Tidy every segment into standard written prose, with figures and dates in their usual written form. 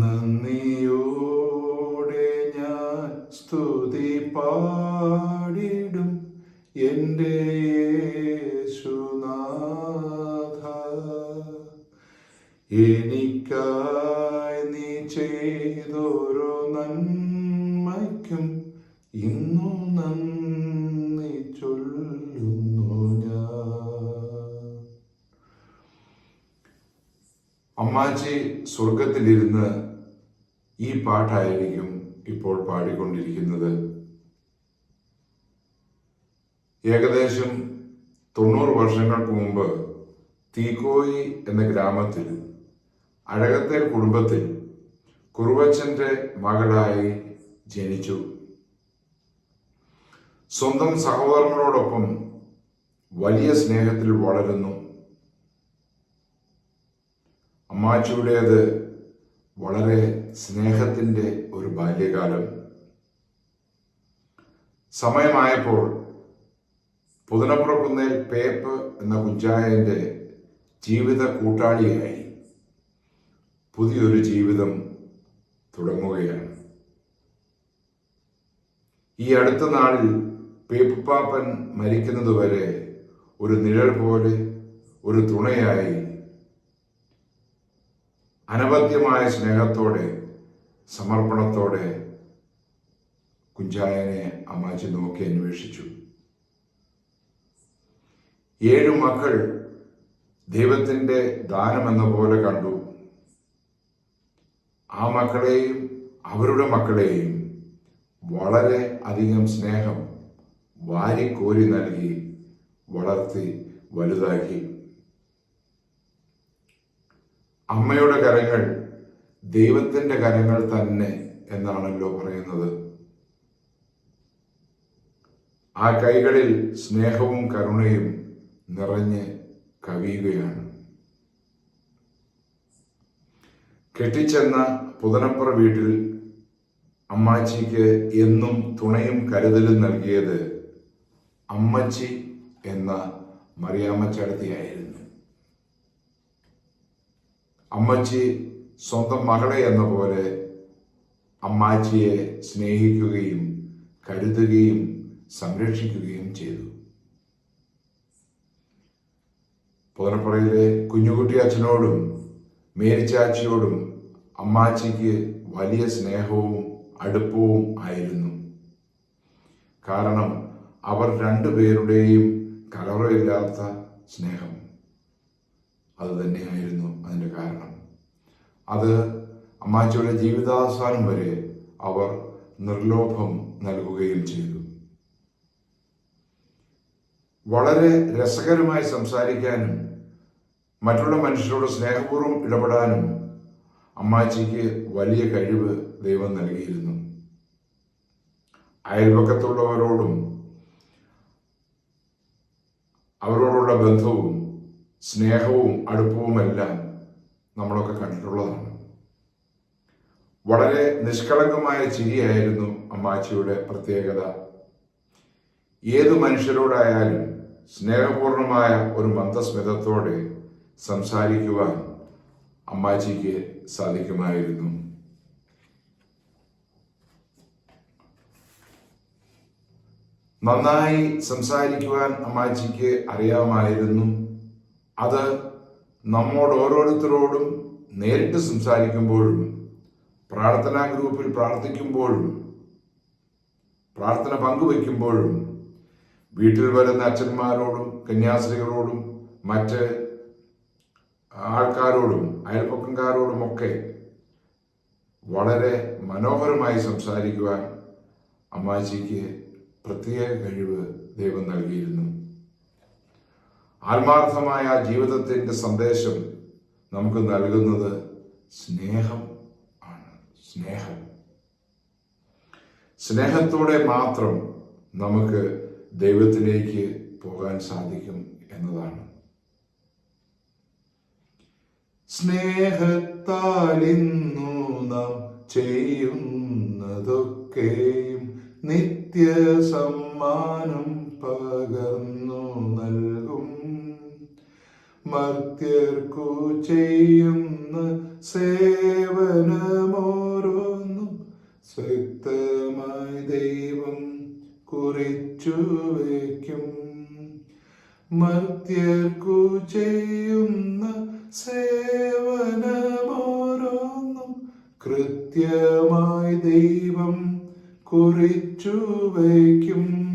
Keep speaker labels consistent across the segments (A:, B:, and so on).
A: നന്ദിയോടെ ഞാൻ സ്തുതി പാടിടും എൻ്റെ യേശുനാഥ. എനിക്കായി നീ ചെയ്തൊരു നന്മയ്ക്കും ഇന്നു നന്ദി ചൊല്ലുന്നു ഞാൻ. അമ്മാച്ചി സ്വർഗത്തിലിരുന്ന് ഈ പാട്ടായിരിക്കും ഇപ്പോൾ പാടിക്കൊണ്ടിരിക്കുന്നത്. ഏകദേശം 90 വർഷങ്ങൾക്ക് മുമ്പ് തീക്കോയി എന്ന ഗ്രാമത്തിൽ അഴകത്തേൽ കുടുംബത്തിൽ കുറുവച്ചൻ്റെ മകളായി ജനിച്ചു. സ്വന്തം സഹോദരങ്ങളോടൊപ്പം വലിയ സ്നേഹത്തിൽ വളരുന്നു. അമ്മാച്ചിയുടേത് വളരെ സ്നേഹത്തിൻ്റെ ഒരു ബാല്യകാലം. സമയമായപ്പോൾ പുതനപ്പുറക്കുന്നേൽ പേപ്പ് എന്ന കുഞ്ചായൻ്റെ ജീവിത കൂട്ടാളിയായി പുതിയൊരു ജീവിതം തുടങ്ങുകയാണ്. ഈ അടുത്ത നാളിൽ പേപ്പുപ്പാപ്പൻ മരിക്കുന്നതുവരെ ഒരു നിഴൽ പോലെ, ഒരു തുണയായി, അനവദ്യമായ സ്നേഹത്തോടെ, സമർപ്പണത്തോടെ കുഞ്ചായനെ അമ്മാച്ചി നോക്കി അന്വേഷിച്ചു. 7 മക്കൾ ദൈവത്തിൻ്റെ ദാനമെന്ന പോലെ കണ്ടു. ആ മക്കളെയും അവരുടെ മക്കളെയും വളരെ അധികം സ്നേഹം വാരിക്കോരി നൽകി വളർത്തി വലുതാക്കി. അമ്മയുടെ കരങ്ങൾ ദൈവത്തിൻ്റെ കരങ്ങൾ തന്നെ എന്നാണല്ലോ പറയുന്നത്. ആ കൈകളിൽ സ്നേഹവും കരുണയും നിറഞ്ഞ് കവിയുകയാണ്. കെട്ടിച്ചെന്ന പുതനപ്പുറ വീട്ടിൽ അമ്മാച്ചിക്ക് എന്നും തുണയും കരുതലും നൽകിയത് അമ്മച്ചി എന്ന മറിയാമ്മച്ചടത്തിയായിരുന്നു. അമ്മച്ചി സ്വന്തം മകളെ എന്ന പോലെ അമ്മാച്ചിയെ സ്നേഹിക്കുകയും കരുതുകയും സംരക്ഷിക്കുകയും ചെയ്തു. പുതനപ്പുറയിലെ കുഞ്ഞുകുട്ടി അച്ഛനോടും മേരിച്ചാച്ചിയോടും അമ്മാച്ചിക്ക് വലിയ സ്നേഹവും അടുപ്പവും ആയിരുന്നു. കാരണം അവർ രണ്ടുപേരുടെയും കലവറയില്ലാത്ത സ്നേഹം അത് തന്നെയായിരുന്നു അതിൻ്റെ കാരണം. അത് അമ്മാച്ചിയുടെ ജീവിതാവസാനം വരെ അവർ നിർലോഭം നൽകുകയും ചെയ്തു. വളരെ രസകരമായി സംസാരിക്കാനും മറ്റുള്ള മനുഷ്യരോട് സ്നേഹപൂർവ്വം ഇടപെടാനും അമ്മാച്ചിക്ക് വലിയ കഴിവ് ദൈവം നൽകിയിരുന്നു. അയൽപക്കത്തുള്ളവരോടും അവരോടുള്ള ബന്ധവും സ്നേഹവും അടുപ്പവുമെല്ലാം നമ്മളൊക്കെ കണ്ടിട്ടുള്ളതാണ്. വളരെ നിഷ്കളങ്കമായ ചിരിയായിരുന്നു അമ്മാച്ചിയുടെ പ്രത്യേകത. ഏതു മനുഷ്യരോടായാലും സ്നേഹപൂർണമായ ഒരു മന്ദസ്മിതത്തോടെ സംസാരിക്കുവാൻ അമ്മാച്ചിക്ക് സാധിക്കുമായിരുന്നു. നന്നായി സംസാരിക്കുവാൻ അമ്മാച്ചിക്ക് അറിയാമായിരുന്നു. അത് നമ്മോട് ഓരോരുത്തരോടും നേരിട്ട് സംസാരിക്കുമ്പോഴും പ്രാർത്ഥനാ ഗ്രൂപ്പിൽ പ്രാർത്ഥിക്കുമ്പോഴും പ്രാർത്ഥന പങ്കുവയ്ക്കുമ്പോഴും വീട്ടിൽ വരുന്ന അച്ഛന്മാരോടും കന്യാസ്ത്രീകളോടും മറ്റ് ആൾക്കാരോടും അയൽപ്പക്കക്കാരോടുമൊക്കെ വളരെ മനോഹരമായി സംസാരിക്കുവാൻ അമ്മാച്ചിക്ക് പ്രത്യേക കഴിവ് ദൈവം നൽകിയിരുന്നു. ആത്മാർത്ഥമായ ജീവിതത്തിൻ്റെ സന്ദേശം നമുക്ക് നൽകുന്നത് സ്നേഹം ആണ്. സ്നേഹത്തോടെ മാത്രം നമുക്ക് ദൈവത്തിലേക്ക് പോകാൻ സാധിക്കും എന്നതാണ്. സ്നേഹത്താലിന്നു നാം ചെയ്യുന്നതൊക്കെയും നിത്യ സമ്മാനം പകർന്നു നൽകും. മർത്യർക്കു ചെയ്യുന്ന സേവനം വയ്ക്കും. മർത്യർക്കു ചെയ്യുന്ന സേവനമോരോന്നും കൃത്യമായി ദൈവം കുറിച്ചു വയ്ക്കും.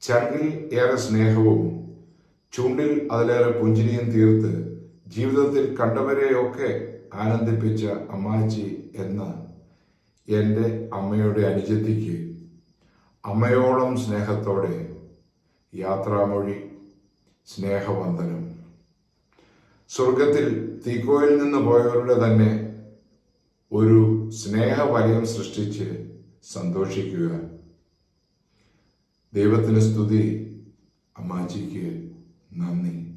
A: ചങ്കിൽ ഏറെ സ്നേഹവും ചുണ്ടിൽ അതിലേറെ പുഞ്ചിരിയും തീർത്ത് ജീവിതത്തിൽ കണ്ടവരെയൊക്കെ ആനന്ദിപ്പിച്ച അമ്മാച്ചി എന്ന എൻ്റെ അമ്മയുടെ അനുജത്തിക്ക് അമ്മയോളം സ്നേഹത്തോടെ യാത്രാമൊഴി, സ്നേഹവന്ദനം. സ്വർഗത്തിൽ തീക്കോയിൽ നിന്ന് പോയവരുടെ തന്നെ ഒരു സ്നേഹവലയം സൃഷ്ടിച്ച് സന്തോഷിക്കുക. ദൈവത്തിന് സ്തുതി, അമ്മാച്ചിക്ക് നന്ദി.